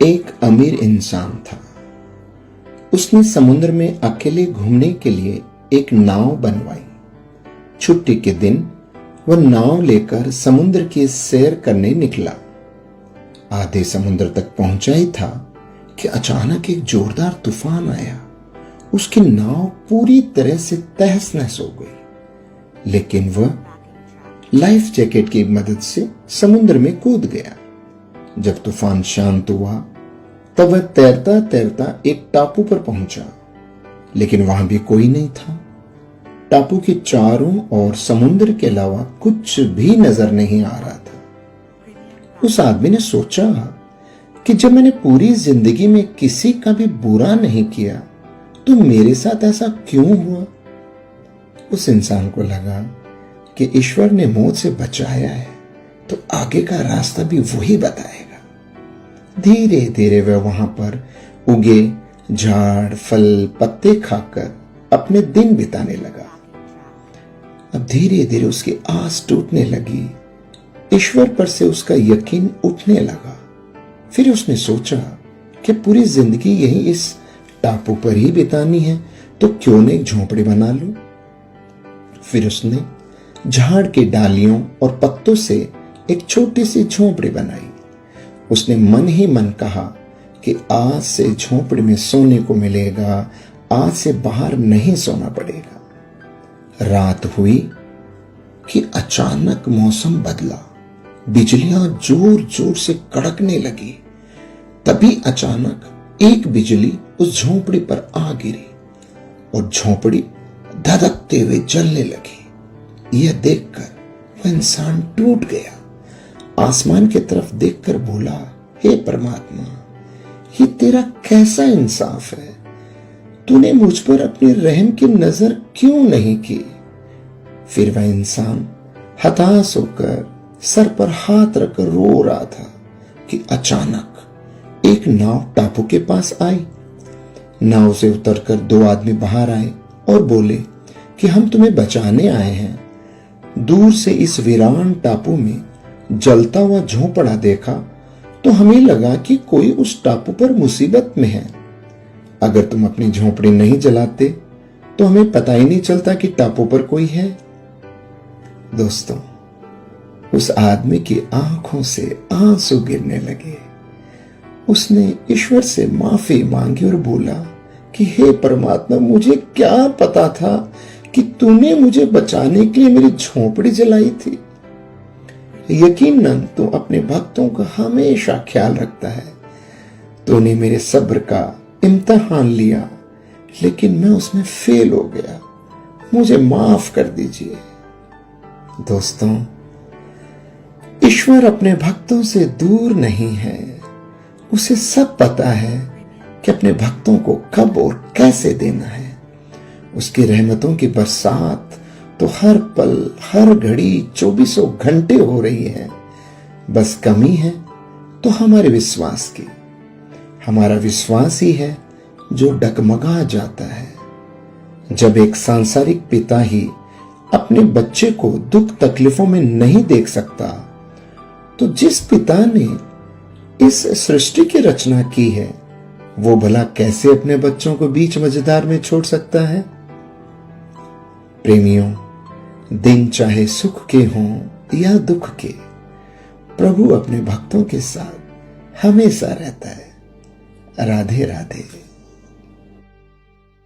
एक अमीर इंसान था। उसने समुद्र में अकेले घूमने के लिए एक नाव बनवाई। छुट्टी के दिन वह नाव लेकर समुद्र की सैर करने निकला। आधे समुद्र तक पहुंचा ही था कि अचानक एक जोरदार तूफान आया। उसकी नाव पूरी तरह से तहस नहस हो गई, लेकिन वह लाइफ जैकेट की मदद से समुद्र में कूद गया। जब तूफान शांत हुआ तब वह तैरता तैरता एक टापू पर पहुंचा, लेकिन वहां भी कोई नहीं था। टापू के चारों ओर समुद्र के अलावा कुछ भी नजर नहीं आ रहा था। उस आदमी ने सोचा कि जब मैंने पूरी जिंदगी में किसी का भी बुरा नहीं किया तो मेरे साथ ऐसा क्यों हुआ। उस इंसान को लगा कि ईश्वर ने मौत से बचाया है तो आगे का रास्ता भी वही बताएगा। धीरे धीरे वह वहां पर उगे झाड़ फल पत्ते खाकर अपने दिन बिताने लगा। अब धीरे धीरे उसकी आस टूटने लगी। ईश्वर पर से उसका यकीन उठने लगा। फिर उसने सोचा कि पूरी जिंदगी यही इस टापू पर ही बितानी है तो क्यों न एक झोंपड़ी बना लूं। फिर उसने झाड़ की डालियों और पत्तों से एक छोटी सी झोंपड़ी बनाई। उसने मन ही मन कहा कि आज से झोंपड़ी में सोने को मिलेगा, आज से बाहर नहीं सोना पड़ेगा। रात हुई कि अचानक मौसम बदला। बिजलियां जोर जोर से कड़कने लगी। तभी अचानक एक बिजली उस झोंपड़ी पर आ गिरी और झोंपड़ी धधकते हुए जलने लगी। यह देखकर वह इंसान टूट गया। आसमान की तरफ देखकर बोला, हे परमात्मा, ये तेरा कैसा इंसाफ है। तूने मुझ पर अपनी रहम की नजर क्यों नहीं की। फिर वह इंसान हताश होकर सर पर हाथ रखकर रो रहा था कि अचानक एक नाव टापू के पास आई। नाव से उतरकर दो आदमी बाहर आए और बोले कि हम तुम्हें बचाने आए हैं। दूर से इस वीरान टापू में जलता हुआ झोंपड़ा देखा तो हमें लगा कि कोई उस टापू पर मुसीबत में है। अगर तुम अपनी झोंपड़ी नहीं जलाते तो हमें पता ही नहीं चलता कि टापू पर कोई है। दोस्तों, उस आदमी की आंखों से आंसू गिरने लगे। उसने ईश्वर से माफी मांगी और बोला कि हे परमात्मा, मुझे क्या पता था कि तूने मुझे बचाने के लिए मेरी झोंपड़ी जलाई थी। यकीनन तू अपने भक्तों का हमेशा ख्याल रखता है। तूने मेरे सब्र का इम्तिहान लिया, लेकिन मैं उसमें फेल हो गया। मुझे माफ कर दीजिए। दोस्तों, ईश्वर अपने भक्तों से दूर नहीं है। उसे सब पता है कि अपने भक्तों को कब और कैसे देना है। उसकी रहमतों की बरसात तो हर पल हर घड़ी 24 घंटे हो रही है। बस कमी है तो हमारे विश्वास की। हमारा विश्वास ही है जो डगमगा जाता है। जब एक सांसारिक पिता ही अपने बच्चे को दुख तकलीफों में नहीं देख सकता तो जिस पिता ने इस सृष्टि की रचना की है वो भला कैसे अपने बच्चों को बीच मझधार में छोड़ सकता है। प्रेमियों, दिन चाहे सुख के हों या दुख के, प्रभु अपने भक्तों के साथ हमेशा रहता है। राधे राधे।